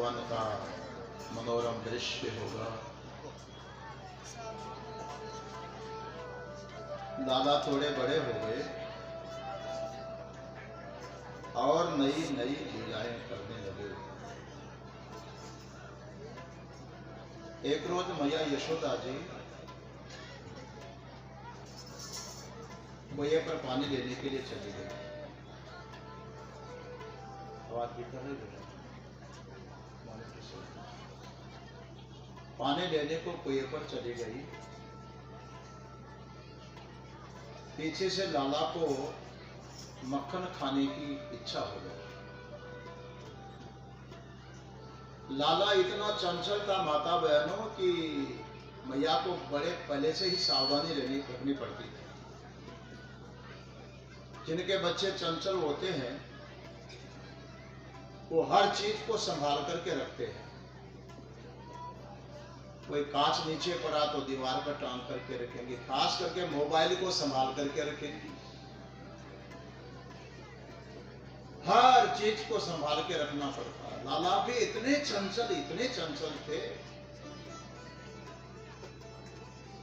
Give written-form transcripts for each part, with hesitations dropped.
One का मनोरम दृश्य होगा। लाला थोड़े बड़े हो गए और नई नई लीलाएं करने लगे। एक रोज मैया यशोदा जी कुएं पर पानी लेने के लिए चली गई। आवाज भी कर रही है। पानी लेने को कुएं पर चली गई। पीछे से लाला को मक्खन खाने की इच्छा हो गई। लाला इतना चंचल था माता बहनों कि मैया को बड़े पहले से ही सावधानी रखनी पड़ती थी। जिनके बच्चे चंचल होते हैं वो हर चीज को संभाल करके रखते हैं। कोई कांच नीचे पड़ा तो दीवार पर टांग करके रखेंगे, खास करके मोबाइल को संभाल करके रखेंगे। हर चीज को संभाल के रखना पड़ता है। लाला भी इतने चंचल थे।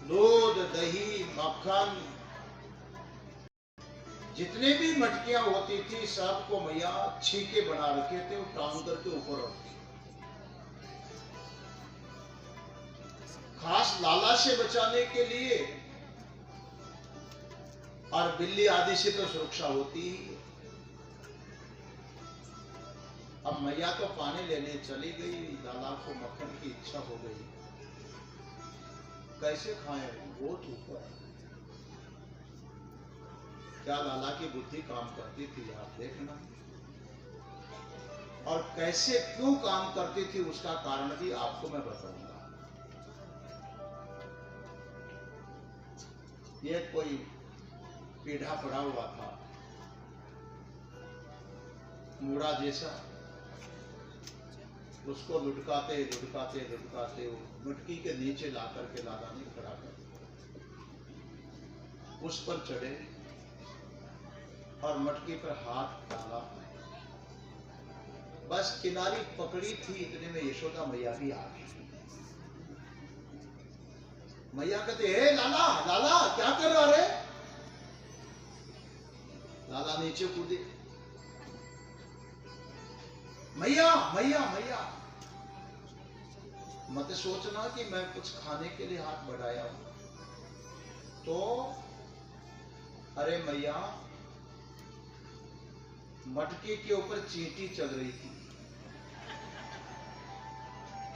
दूध, दही, मक्खन, जितने भी मटकियां होती थी सबको मैया छीके बना रखे थे, टांग करके ऊपर रखती। खास लाला से बचाने के लिए, और बिल्ली आदि से तो सुरक्षा होती ही। अब मैया तो पानी लेने चली गई, लाला को मक्खन की इच्छा हो गई। कैसे खाएं? बहुत ऊपर। क्या लाला की बुद्धि काम करती थी आप देखना। और कैसे क्यों काम करती थी उसका कारण भी आपको मैं बताऊंगा। ये कोई पेढ़ा पड़ा हुआ था मूड़ा जैसा, उसको लुढ़काते मटकी के नीचे ला करके लाला ने खड़ा कर, उस पर चढ़े और मटकी पर हाथ डाला। बस किनारी पकड़ी थी, इतने में यशोदा मैया भी आ गई। मैया कहते हे लाला, लाला क्या कर रहा रे? लाला नीचे कूदे। मैया मैया मैया, मत सोचना कि मैं कुछ खाने के लिए हाथ बढ़ाया हूं। तो अरे मैया, मटके के ऊपर चींटी चल रही थी,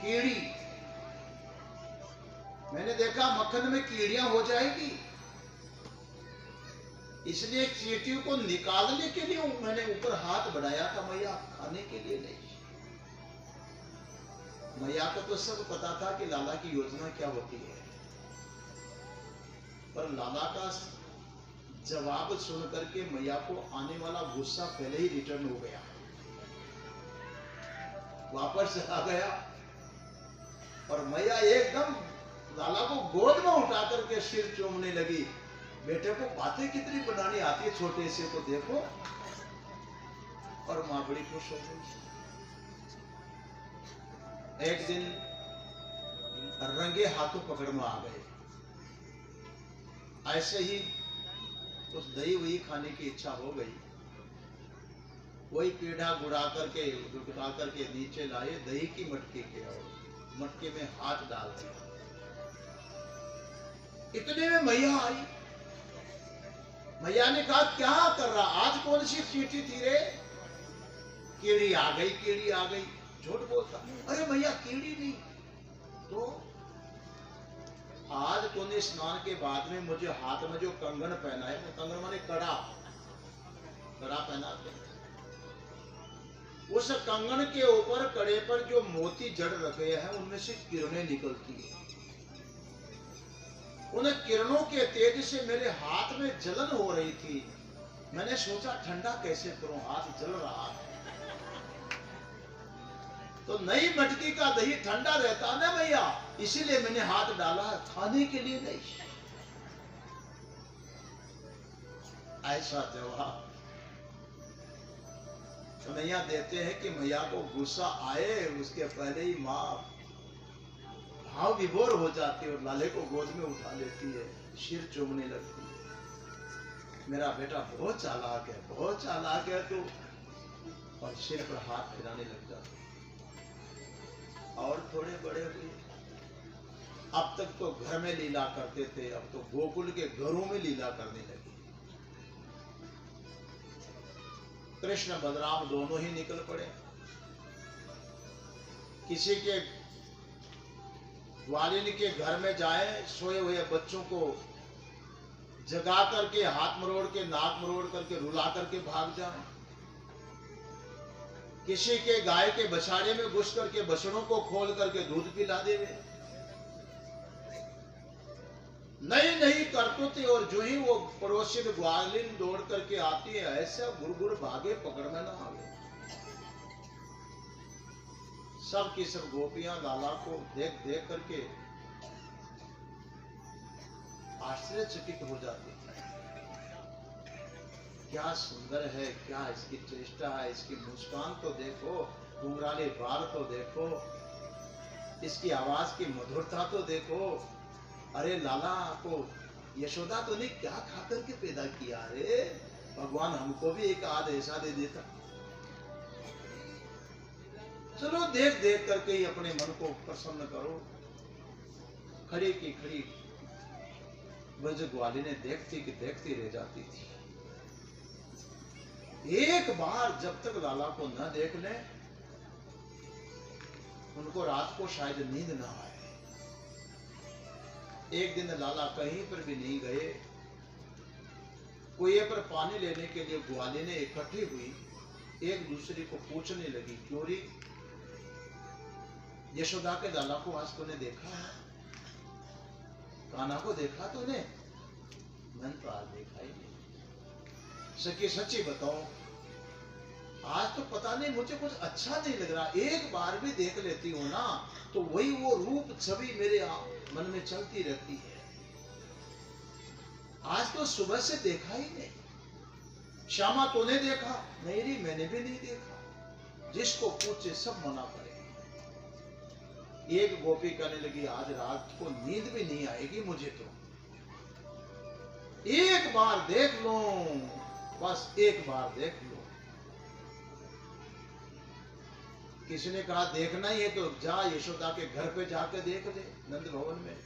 कीड़ी। मैंने देखा मक्खन में कीड़ियां हो जाएगी, इसलिए चींटियों को निकालने के लिए मैंने ऊपर हाथ बढ़ाया था मैया, खाने के लिए नहीं। मैया को तो सब पता था कि लाला की योजना क्या होती है, पर लाला का जवाब सुन करके मैया को आने वाला गुस्सा पहले ही रिटर्न हो गया, वापस आ गया। और मैया एकदम लाला को गोद में उठा करके सिर चूमने लगी। बेटे को बातें कितनी बनानी आती है, छोटे से को देखो। और मां बड़ी खुश हो गई। एक दिन रंगे हाथों पकड़ में आ गए। ऐसे ही उस दही वही खाने की इच्छा हो गई। वही पेढ़ा गुड़ा करके नीचे लाए, दही की मटकी के और मटके में हाथ डाल दिया। इतने में मैया आई। मैया ने कहा क्या कर रहा, आज कौन सी चींटी थी रे? कीड़ी आ गई, कीड़ी आ गई। झूठ बोलता। अरे मैया कीड़ी नहीं तो आज तूने स्नान के बाद में मुझे हाथ में जो कंगन पहना है, कंगन माने कड़ा पहनाते, उस कंगन के ऊपर कड़े पर जो मोती जड़ रखे हैं उनमें से किरणें निकलती है। उन किरणों के तेज से मेरे हाथ में जलन हो रही थी। मैंने सोचा ठंडा कैसे करूं, हाथ जल रहा है। तो नई मटकी का दही ठंडा रहता ना भैया, इसीलिए मैंने हाथ डाला, खाने के लिए नहीं। ऐसा जवाब कन्हैया देते हैं कि मैया को गुस्सा आए उसके पहले ही माँ भाव विभोर हो जाती है और लाले को गोद में उठा लेती है, सिर चूमने लगती है। मेरा बेटा बहुत चालाक है, बहुत चालाक है तू, और सिर पर हाथ फिराने लग जाते। और थोड़े बड़े हुए, अब तक तो घर में लीला करते थे, अब तो गोकुल के घरों में लीला करने लगे। कृष्ण बलराम दोनों ही निकल पड़े। किसी के ग्वालिनी के घर में जाए, सोए हुए बच्चों को जगा करके हाथ मरोड़ के नाक मरोड़ करके रुला करके भाग जाए। किसी के गाय के बछाड़े में घुस करके बछड़ों को खोल करके दूध पिला देवे। नई नई करतूती, और जो ही वो पड़ोसी ग्वालिन दौड़ करके आती है, ऐसा गुड़ भागे, पकड़ में ना आवे। सब की सब गोपियां लाला को देख देख करके आश्चर्यचकित हो जाती है। क्या सुंदर है, क्या इसकी चेष्टा है, इसकी मुस्कान तो देखो, घुंघराले बाल तो देखो, इसकी आवाज की मधुरता तो देखो। अरे लाला को यशोदा तो ने क्या खाकर के पैदा किया, रे भगवान हमको भी एक आध ऐसा दे देता। चलो देख देख करके ही अपने मन को प्रसन्न करो। खड़ी की खड़ी ब्रज ग्वालिनी देखती कि देखती रह जाती थी। एक बार जब तक लाला को न देख ले, उनको रात को शायद नींद न आए। एक दिन लाला कहीं पर भी नहीं गए। कुएं पर पानी लेने के लिए ग्वालिनी इकट्ठी हुई, एक दूसरे को पूछने लगी, क्यों री यशोदा के लाला को आज तूने देखा है? कान्हा को देखा तूने? मैंने तो आज देखा ही नहीं। सच्ची सच्ची बताओ, आज तो पता नहीं मुझे कुछ अच्छा नहीं लग रहा। एक बार भी देख लेती हूँ ना, तो वही वो रूप छवि मेरे मन में चलती रहती है। आज तो सुबह से देखा ही नहीं। श्यामा तूने देखा? नहीं री, मैंने भी नहीं देखा। जिसको पूछे सब मना पड़े। एक गोपी कहने लगी, आज रात को नींद भी नहीं आएगी मुझे, तो एक बार देख लो, बस एक बार देख लो। किसी ने कहा देखना ही है तो जा यशोदा के घर पे जाके देख ले, नंद भवन में।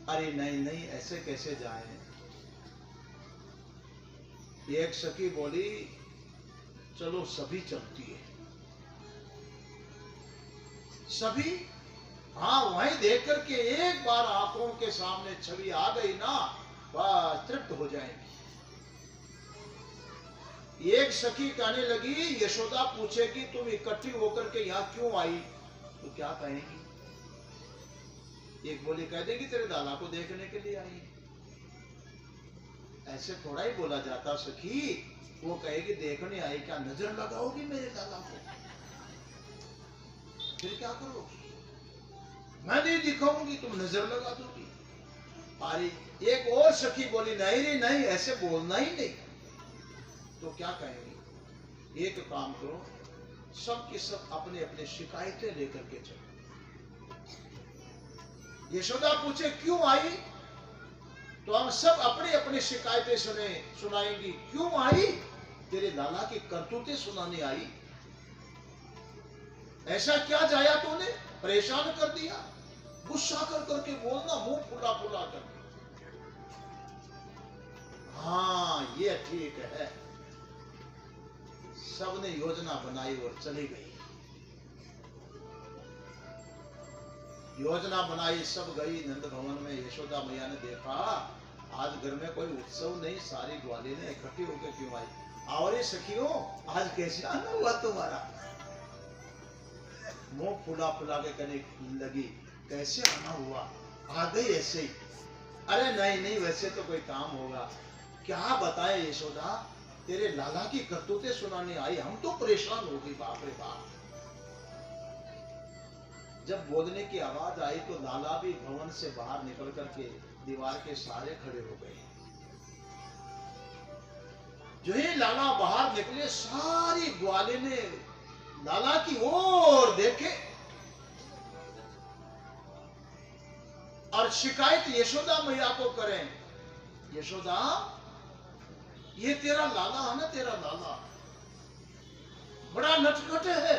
अरे नहीं नहीं, ऐसे कैसे जाए। एक सखी बोली, चलो सभी चलती है। सभी, हाँ, वहीं देख करके एक बार आंखों के सामने छवि आ गई ना, बस तृप्त हो जाएंगी। एक सखी कहने लगी, यशोदा पूछेगी तुम इकट्ठी होकर के यहाँ क्यों आई, तो क्या कहेगी? एक बोली कह देगी तेरे लाला को देखने के लिए आई। ऐसे थोड़ा ही बोला जाता सखी। वो कहेगी देखने आई, क्या नजर लगाओगी मेरे लाला को? फिर क्या करो? मैं नहीं दिखाऊंगी, तुम नजर लगा दोगी। अरे एक और सखी बोली, नहीं रे नहीं, ऐसे बोलना ही नहीं। तो क्या कहेंगे? एक काम करो, सब की सब अपने अपने शिकायतें लेकर के चलो। यशोदा पूछे क्यों आई, तो हम सब अपने अपने शिकायतें सुनाएंगी। क्यों आई? तेरे लाला की करतूतें सुनाने आई। ऐसा क्या जाया तूने, परेशान कर दिया? गुस्सा कर करके बोलना, मुंह फुला फुला कर। हाँ ये ठीक है। सबने योजना बनाई और चली गई। योजना बनाई, सब गई नंद भवन में। यशोदा मैया ने देखा आज घर में कोई उत्सव नहीं, सारी ग्वालिनी इकट्ठी होकर क्यों आई? और ये सखियों, आज कैसे आना हुआ तुम्हारा? मुंह फुला फुला के कहने लगी, कैसे आना हुआ? आ गई ऐसे ही। अरे नहीं नहीं, वैसे तो कोई काम होगा। क्या बताए यशोदा, तेरे लाला की करतूतें सुनाने आई। हम तो परेशान हो गई, बाप रे बाप। जब बोलने की आवाज आई तो लाला भी भवन से बाहर निकल करके दीवार के सहारे खड़े हो गए। जो ही लाला बाहर निकले, सारी ग्वाले ने लाला की ओर देखे और शिकायत यशोदा मैया को करें, यशोदा ये तेरा लाला है ना, तेरा लाला बड़ा नटखट है।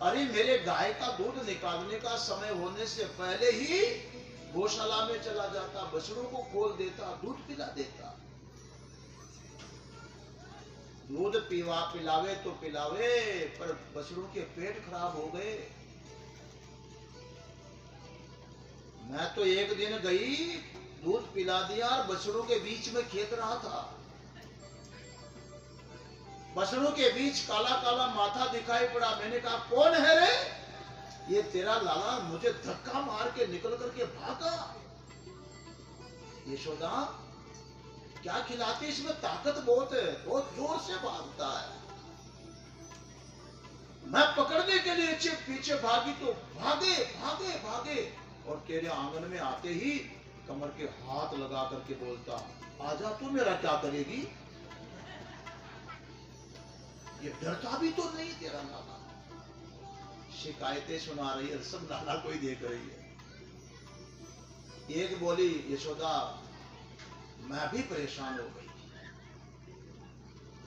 अरे मेरे गाय का दूध निकालने का समय होने से पहले ही गौशाला में चला जाता, बछड़ों को खोल देता, दूध पिला देता। दूध पिलावे तो पिलावे, पर बछड़ों के पेट खराब हो गए। मैं तो एक दिन गई, दूध पिला दिया और बछड़ों के बीच में खेत रहा था। बछड़ों के बीच काला काला माथा दिखाई पड़ा। मैंने कहा कौन है रे? ये तेरा लाला। मुझे धक्का मार के निकल करके भागा। यशोदा क्या खिलाती, इसमें ताकत बहुत है, बहुत जोर से भागता है। मैं पकड़ने के लिए पीछे भागी तो भागे भागे भागे, और तेरे आंगन में आते ही कमर के हाथ लगा करके बोलता, आजा तू मेरा क्या करेगी? ये डरता भी तो नहीं तेरा लाला। शिकायतें सुना रही है, सब लाला को ही देख रही है। एक बोली, यशोदा मैं भी परेशान हो गई,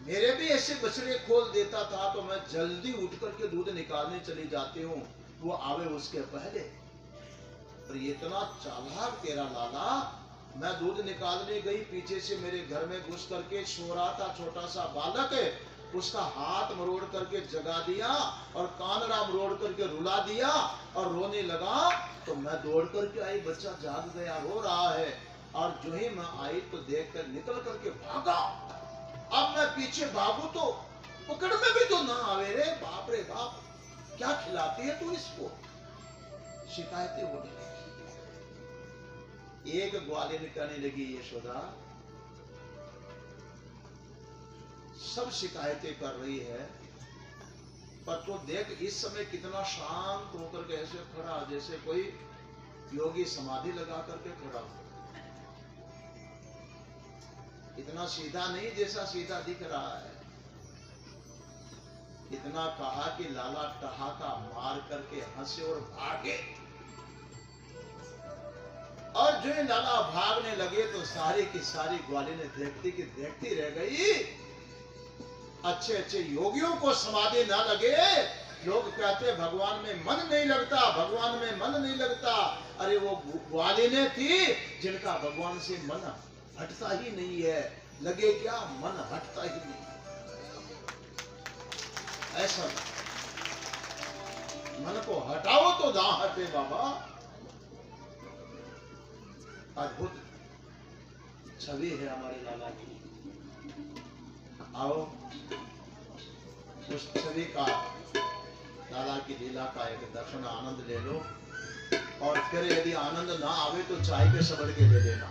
मेरे भी ऐसे बछड़े खोल देता था तो मैं जल्दी उठ करके दूध निकालने चली जाती हूँ, वो आवे उसके पहले। पर ये इतना चालाक तेरा लाला। मैं दूध निकालने गई, पीछे से मेरे घर में घुस करके सो रहा था छोटा सा बालक, उसका हाथ मरोड़ करके जगा दिया और कानड़ा मरोड़ करके रुला दिया और रोने लगा। तो मैं दौड़ करके आई, बच्चा जाग गया, रो रहा है। और जो ही मैं आई तो देखकर निकल करके भागा। अब मैं पीछे भागू तो पकड़ में भी तो ना आवे रे। बाप रे बाप, क्या खिलाती है तू इसको? शिकायतें होने लगी। एक ग्वालिन कहने लगी, यशोदा सब शिकायतें कर रही है, पर तो देख इस समय कितना शांत होकर के ऐसे खड़ा, जैसे कोई योगी समाधि लगा करके खड़ा हो। इतना सीधा नहीं जैसा सीधा दिख रहा है। इतना कहा कि लाला ठहाका मार करके हंसे और भागे। और जो लाला भागने लगे तो सारी की सारी ग्वालिनें देखती की देखती रह गई। अच्छे अच्छे योगियों को समाधि ना लगे। लोग कहते भगवान में मन नहीं लगता, भगवान में मन नहीं लगता। अरे वो ग्वालिनें थी जिनका भगवान से मन हटता ही नहीं है। लगे क्या, मन हटता ही नहीं। ऐसा मन को हटाओ तो ना हटे बाबा। अद्भुत छवि है हमारे लाला की। आओ उस छवि का, लाला की लीला का एक दर्शन आनंद ले लो। और फिर यदि आनंद ना आवे तो चाय के सबड़ के ले लेना।